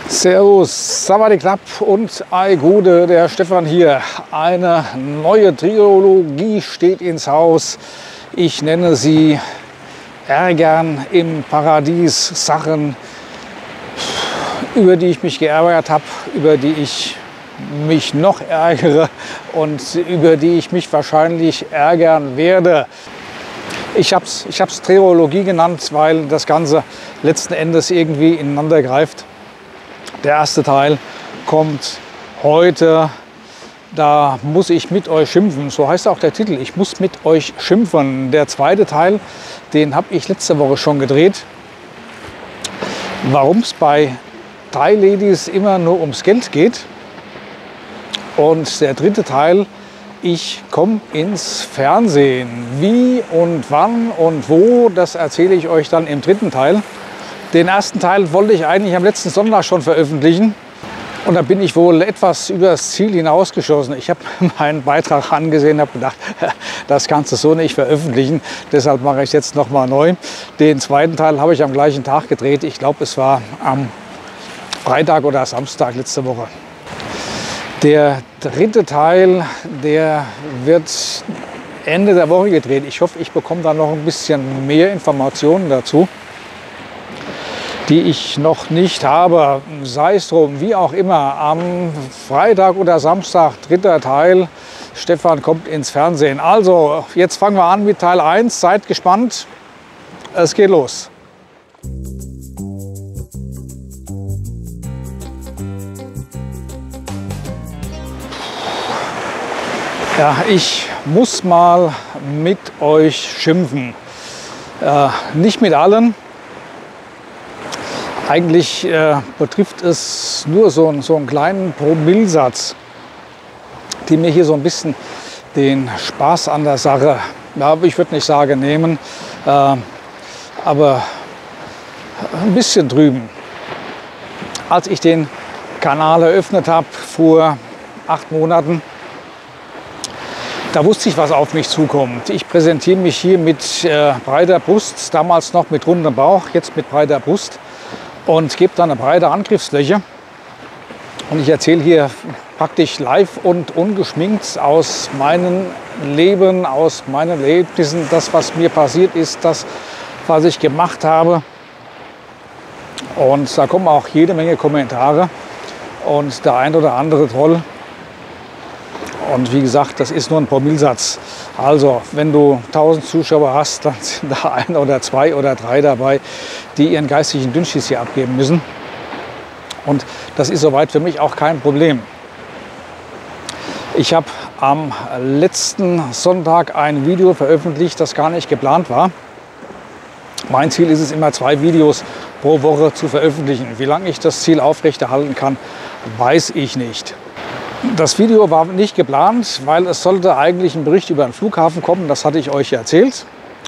Servus, Savadiknap und Ei Gude, der Stefan hier. Eine neue Trilogie steht ins Haus. Ich nenne sie Ärgern im Paradies. Sachen, über die ich mich geärgert habe, über die ich mich noch ärgere und über die ich mich wahrscheinlich ärgern werde. Ich hab's Trilogie genannt, weil das Ganze letzten Endes irgendwie ineinander greift. Der erste Teil kommt heute, da muss ich mit euch schimpfen. So heißt auch der Titel, ich muss mit euch schimpfen. Der zweite Teil, den habe ich letzte Woche schon gedreht. Warum es bei drei Ladies immer nur ums Geld geht. Und der dritte Teil, ich komme ins Fernsehen. Wie und wann und wo, das erzähle ich euch dann im dritten Teil. Den ersten Teil wollte ich eigentlich am letzten Sonntag schon veröffentlichen. Und da bin ich wohl etwas über das Ziel hinausgeschossen. Ich habe meinen Beitrag angesehen und habe gedacht, das kannst du so nicht veröffentlichen. Deshalb mache ich es jetzt noch mal neu. Den zweiten Teil habe ich am gleichen Tag gedreht. Ich glaube, es war am Freitag oder Samstag letzte Woche. Der dritte Teil, der wird Ende der Woche gedreht. Ich hoffe, ich bekomme da noch ein bisschen mehr Informationen dazu, die ich noch nicht habe. Sei es drum, wie auch immer, am Freitag oder Samstag, dritter Teil, Stefan kommt ins Fernsehen. Also, jetzt fangen wir an mit Teil 1. Seid gespannt, es geht los. Ja, ich muss mal mit euch schimpfen. Nicht mit allen. Eigentlich betrifft es nur so einen kleinen Promillsatz, die mir hier so ein bisschen den Spaß an der Sache, ja, ich würde nicht sagen nehmen, aber ein bisschen drüben. Als ich den Kanal eröffnet habe vor 8 Monaten, da wusste ich, was auf mich zukommt. Ich präsentiere mich hier mit breiter Brust, damals noch mit rundem Bauch, jetzt mit breiter Brust. Und gebe dann eine breite Angriffsfläche. Und ich erzähle hier praktisch live und ungeschminkt aus meinem Leben, aus meinen Erlebnissen, das, was mir passiert ist, das, was ich gemacht habe. Und da kommen auch jede Menge Kommentare und der ein oder andere Troll. Und wie gesagt, das ist nur ein Promillsatz. Also, wenn du 1000 Zuschauer hast, dann sind da 1 oder 2 oder 3 dabei, die ihren geistigen Dünnschiss hier abgeben müssen. Und das ist soweit für mich auch kein Problem. Ich habe am letzten Sonntag ein Video veröffentlicht, das gar nicht geplant war. Mein Ziel ist es immer, 2 Videos pro Woche zu veröffentlichen. Wie lange ich das Ziel aufrechterhalten kann, weiß ich nicht. Das Video war nicht geplant, weil es sollte eigentlich ein Bericht über den Flughafen kommen. Das hatte ich euch erzählt.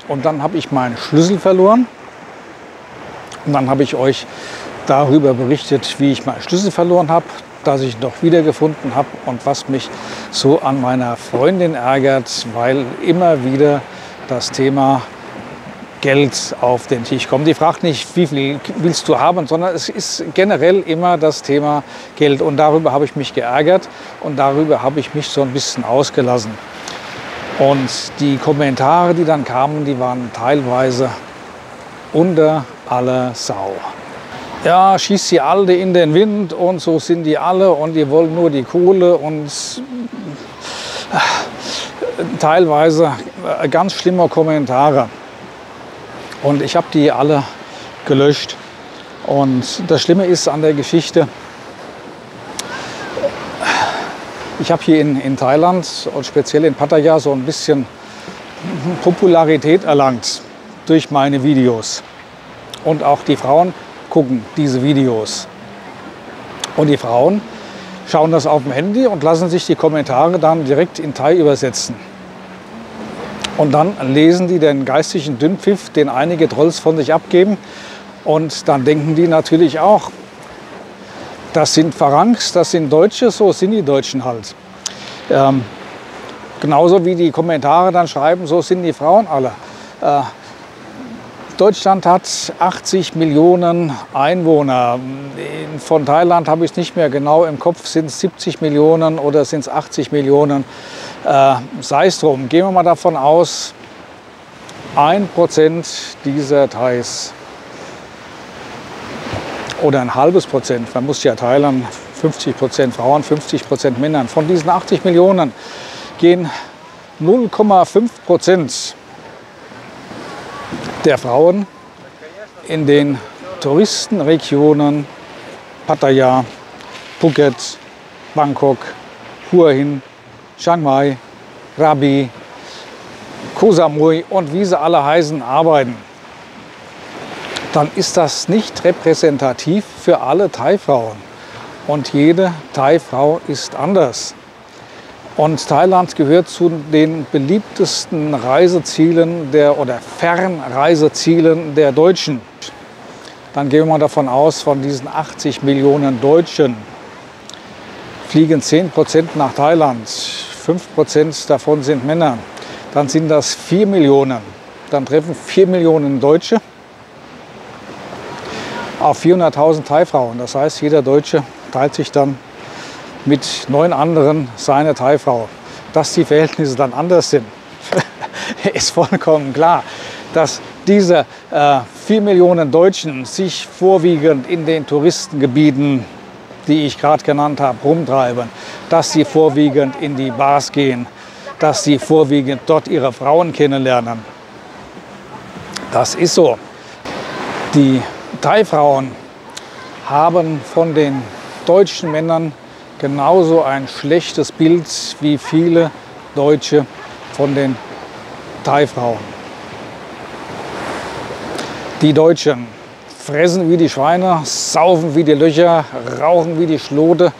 Und dann habe ich meinen Schlüssel verloren. Und dann habe ich euch darüber berichtet, wie ich meinen Schlüssel verloren habe, dass ich ihn doch wiedergefunden habe und was mich so an meiner Freundin ärgert, weil immer wieder das Thema Geld auf den Tisch kommt. Die fragt nicht, wie viel willst du haben, sondern es ist generell immer das Thema Geld. Und darüber habe ich mich geärgert und darüber habe ich mich so ein bisschen ausgelassen. Und die Kommentare, die dann kamen, die waren teilweise unter aller Sau. Ja, schießt die Alte in den Wind und so sind die alle und die wollen nur die Kohle und teilweise ganz schlimme Kommentare. Und ich habe die alle gelöscht. Und das Schlimme ist an der Geschichte, ich habe hier in Thailand und speziell in Pattaya so ein bisschen Popularität erlangt durch meine Videos. Und auch die Frauen gucken diese Videos. Und die Frauen schauen das auf dem Handy und lassen sich die Kommentare dann direkt in Thai übersetzen. Und dann lesen die den geistigen Dünnpfiff, den einige Trolls von sich abgeben. Und dann denken die natürlich auch, das sind Farangs, das sind Deutsche, so sind die Deutschen halt. Genauso wie die Kommentare dann schreiben, so sind die Frauen alle. Deutschland hat 80 Millionen Einwohner. Von Thailand habe ich es nicht mehr genau im Kopf. Sind es 70 Millionen oder sind es 80 Millionen? Sei es drum. Gehen wir mal davon aus, 1% dieser Thais oder ein halbes Prozent, man muss ja teilen, 50% Frauen, 50% Männern. Von diesen 80 Millionen gehen 0,5% der Frauen in den Touristenregionen Pattaya, Phuket, Bangkok, Hua Hin, Chiang Mai, Krabi, Koh Samui und wie sie alle heißen, arbeiten. Dann ist das nicht repräsentativ für alle Thai-Frauen. Und jede Thai-Frau ist anders. Und Thailand gehört zu den beliebtesten Reisezielen oder Fernreisezielen der Deutschen. Dann gehen wir mal davon aus, von diesen 80 Millionen Deutschen fliegen 10% nach Thailand. 5% davon sind Männer. Dann sind das 4 Millionen. Dann treffen 4 Millionen Deutsche auf 400.000 Thai-Frauen. Das heißt, jeder Deutsche teilt sich dann mit 9 anderen seine Thai-Frau. Dass die Verhältnisse dann anders sind, ist vollkommen klar. Dass diese 4 Millionen Deutschen sich vorwiegend in den Touristengebieten, die ich gerade genannt habe, rumtreiben, dass sie vorwiegend in die Bars gehen, dass sie vorwiegend dort ihre Frauen kennenlernen. Das ist so. Die Thai-Frauen haben von den deutschen Männern genauso ein schlechtes Bild wie viele Deutsche von den Thai-Frauen. Die Deutschen fressen wie die Schweine, saufen wie die Löcher, rauchen wie die Schlote,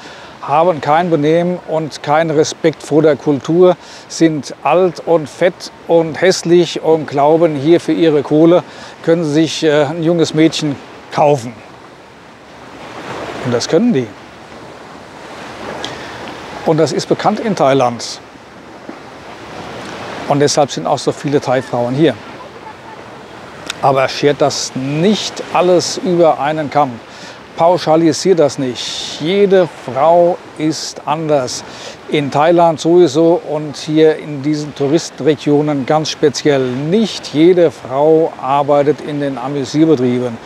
haben kein Benehmen und keinen Respekt vor der Kultur, sind alt und fett und hässlich und glauben, hier für ihre Kohle können sie sich ein junges Mädchen kaufen. Und das können die. Und das ist bekannt in Thailand. Und deshalb sind auch so viele Thai-Frauen hier. Aber schert das nicht alles über einen Kamm. Pauschalisiert das nicht. Jede Frau ist anders. In Thailand sowieso und hier in diesen Touristenregionen ganz speziell. Nicht jede Frau arbeitet in den Amüsierbetrieben.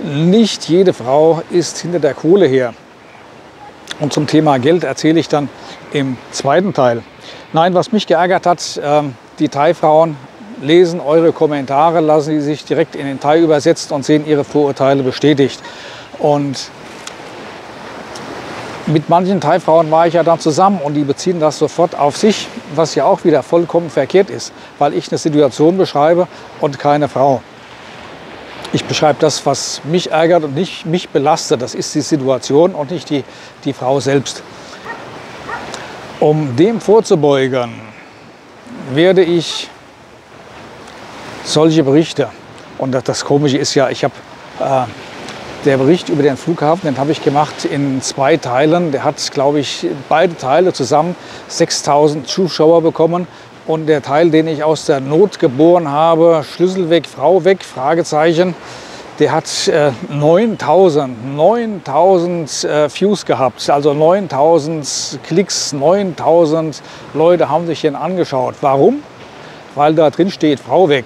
Nicht jede Frau ist hinter der Kohle her. Und zum Thema Geld erzähle ich dann im zweiten Teil. Nein, was mich geärgert hat, die Thai-Frauen lesen eure Kommentare, lassen sie sich direkt in den Thai übersetzt und sehen ihre Vorurteile bestätigt. Und mit manchen Thai-Frauen war ich ja dann zusammen und die beziehen das sofort auf sich, was ja auch wieder vollkommen verkehrt ist, weil ich eine Situation beschreibe und keine Frau. Ich beschreibe das, was mich ärgert und nicht mich belastet. Das ist die Situation und nicht die Frau selbst. Um dem vorzubeugen, werde ich solche Berichte, und das Komische ist ja, der Bericht über den Flughafen, den habe ich gemacht in 2 Teilen. Der hat, glaube ich, beide Teile zusammen 6.000 Zuschauer bekommen. Und der Teil, den ich aus der Not geboren habe, Schlüssel weg, Frau weg, Fragezeichen, der hat 9.000 Views gehabt, also 9.000 Klicks, 9.000 Leute haben sich den angeschaut. Warum? Weil da drin steht, Frau weg.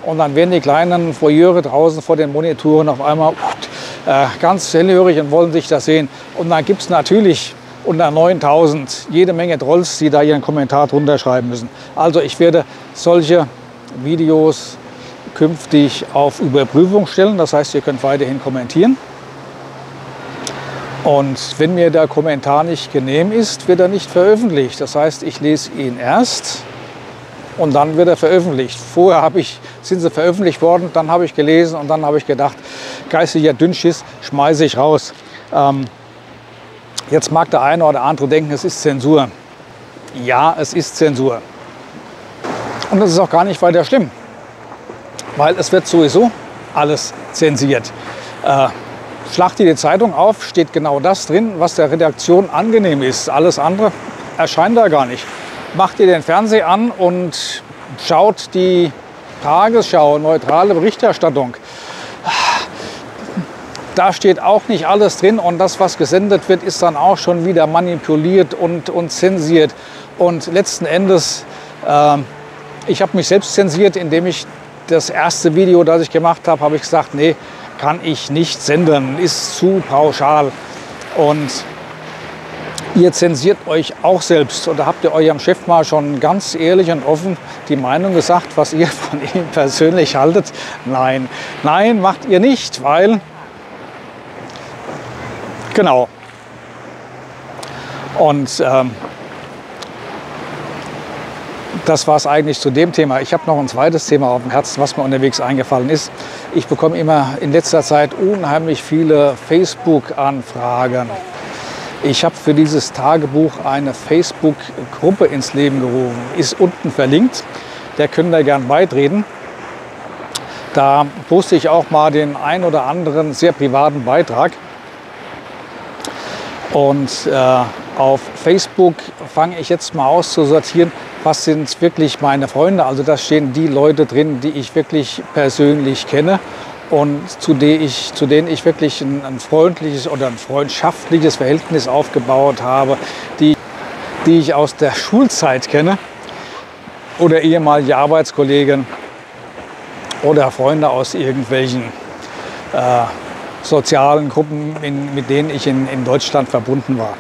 Und dann werden die kleinen Voyeure draußen vor den Monitoren auf einmal ganz hellhörig und wollen sich das sehen. Und dann gibt es natürlich unter 9.000 jede Menge Trolls, die da ihren Kommentar drunter schreiben müssen. Also ich werde solche Videos künftig auf Überprüfung stellen. Das heißt, ihr könnt weiterhin kommentieren. Und wenn mir der Kommentar nicht genehm ist, wird er nicht veröffentlicht. Das heißt, ich lese ihn erst und dann wird er veröffentlicht. Vorher sind sie veröffentlicht worden, dann habe ich gelesen und dann habe ich gedacht, geistiger Dünnschiss, schmeiße ich raus. Jetzt mag der eine oder andere denken, es ist Zensur. Ja, es ist Zensur. Und das ist auch gar nicht weiter schlimm, weil es wird sowieso alles zensiert. Schlag dir die Zeitung auf, steht genau das drin, was der Redaktion angenehm ist. Alles andere erscheint da gar nicht. Macht ihr den Fernseher an und schaut die Tagesschau, neutrale Berichterstattung. Da steht auch nicht alles drin und das, was gesendet wird, ist dann auch schon wieder manipuliert und zensiert. Und letzten Endes, ich habe mich selbst zensiert, indem ich das erste Video, das ich gemacht habe, habe ich gesagt, nee, kann ich nicht senden, ist zu pauschal. Und ihr zensiert euch auch selbst. Oder habt ihr eurem Chef mal schon ganz ehrlich und offen die Meinung gesagt, was ihr von ihm persönlich haltet? Nein, nein, macht ihr nicht, weil... Genau. Und das war es eigentlich zu dem Thema. Ich habe noch ein zweites Thema auf dem Herzen, was mir unterwegs eingefallen ist. Ich bekomme immer in letzter Zeit unheimlich viele Facebook-Anfragen. Ich habe für dieses Tagebuch eine Facebook-Gruppe ins Leben gerufen. Ist unten verlinkt. Der könnt ihr gern beitreten. Da poste ich auch mal den ein oder anderen sehr privaten Beitrag. Und auf Facebook fange ich jetzt mal auszusortieren, was sind wirklich meine Freunde. Also da stehen die Leute drin, die ich wirklich persönlich kenne und zu denen ich wirklich ein freundliches oder ein freundschaftliches Verhältnis aufgebaut habe, die ich aus der Schulzeit kenne oder ehemalige Arbeitskollegen oder Freunde aus irgendwelchen sozialen Gruppen, mit denen ich in Deutschland verbunden war.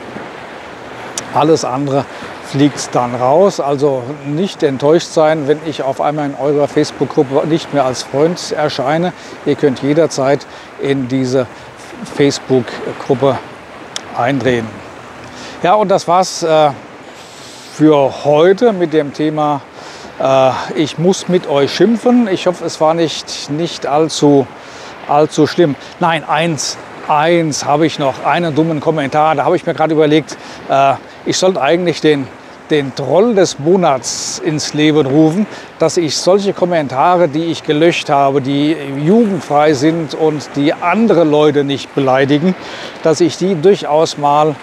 Alles andere fliegt dann raus. Also nicht enttäuscht sein, wenn ich auf einmal in eurer Facebook-Gruppe nicht mehr als Freund erscheine. Ihr könnt jederzeit in diese Facebook-Gruppe eintreten. Ja, und das war's für heute mit dem Thema ich muss mit euch schimpfen. Ich hoffe, es war nicht allzu schlimm. Nein, eins habe ich noch, einen dummen Kommentar. Da habe ich mir gerade überlegt, ich sollte eigentlich den Troll des Monats ins Leben rufen, dass ich solche Kommentare, die ich gelöscht habe, die jugendfrei sind und die andere Leute nicht beleidigen, dass ich die durchaus mal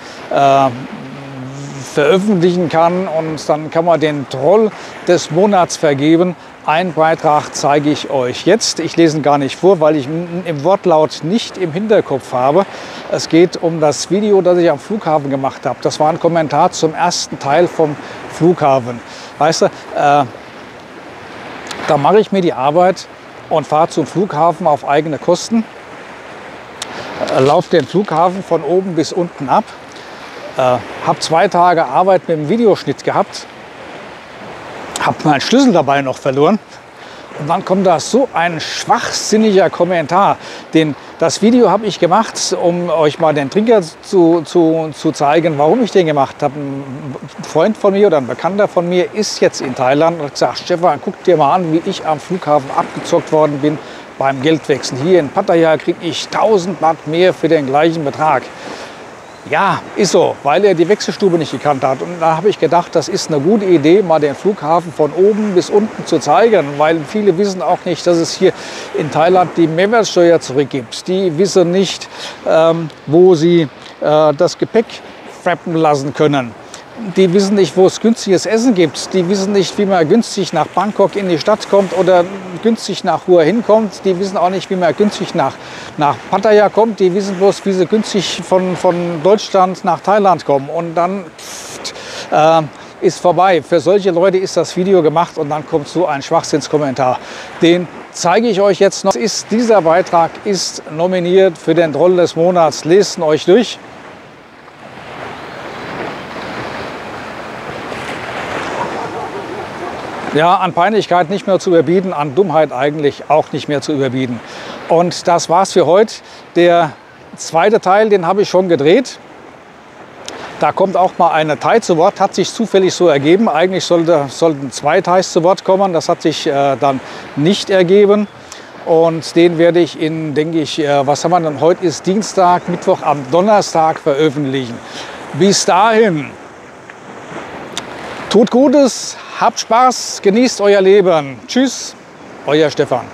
veröffentlichen kann und dann kann man den Troll des Monats vergeben. Einen Beitrag zeige ich euch jetzt. Ich lese ihn gar nicht vor, weil ich ihn im Wortlaut nicht im Hinterkopf habe. Es geht um das Video, das ich am Flughafen gemacht habe. Das war ein Kommentar zum ersten Teil vom Flughafen. Weißt du, da mache ich mir die Arbeit und fahre zum Flughafen auf eigene Kosten. Laufe den Flughafen von oben bis unten ab. Habe 2 Tage Arbeit mit dem Videoschnitt gehabt. Habe meinen Schlüssel dabei noch verloren. Und dann kommt da so ein schwachsinniger Kommentar. Das Video habe ich gemacht, um euch mal den Trigger zu zeigen, warum ich den gemacht habe. Ein Freund von mir oder ein Bekannter von mir ist jetzt in Thailand und hat gesagt, Stefan, guck dir mal an, wie ich am Flughafen abgezockt worden bin beim Geldwechsel. Hier in Pattaya kriege ich 1000 Baht mehr für den gleichen Betrag. Ja, ist so, weil er die Wechselstube nicht gekannt hat. Und da habe ich gedacht, das ist eine gute Idee, mal den Flughafen von oben bis unten zu zeigen. Weil viele wissen auch nicht, dass es hier in Thailand die Mehrwertsteuer zurückgibt. Die wissen nicht, wo sie das Gepäck frappen lassen können. Die wissen nicht, wo es günstiges Essen gibt. Die wissen nicht, wie man günstig nach Bangkok in die Stadt kommt oder günstig nach Hua Hin kommt. Die wissen auch nicht, wie man günstig nach Pattaya kommt. Die wissen bloß, wie sie günstig von Deutschland nach Thailand kommen. Und dann ist vorbei. Für solche Leute ist das Video gemacht und dann kommt so ein Schwachsinnskommentar. Den zeige ich euch jetzt noch. Dieser Beitrag ist nominiert für den Troll des Monats. Lest ihn euch durch. Ja, an Peinlichkeit nicht mehr zu überbieten, an Dummheit eigentlich auch nicht mehr zu überbieten. Und das war's für heute. Der zweite Teil, den habe ich schon gedreht. Da kommt auch mal eine Thai zu Wort, hat sich zufällig so ergeben. Eigentlich sollten 2 Thais zu Wort kommen, das hat sich dann nicht ergeben. Und den werde ich denke ich, was haben wir denn? Heute ist Dienstag, Mittwoch, am Donnerstag veröffentlichen. Bis dahin, tut Gutes, habt Spaß, genießt euer Leben. Tschüss, euer Stefan.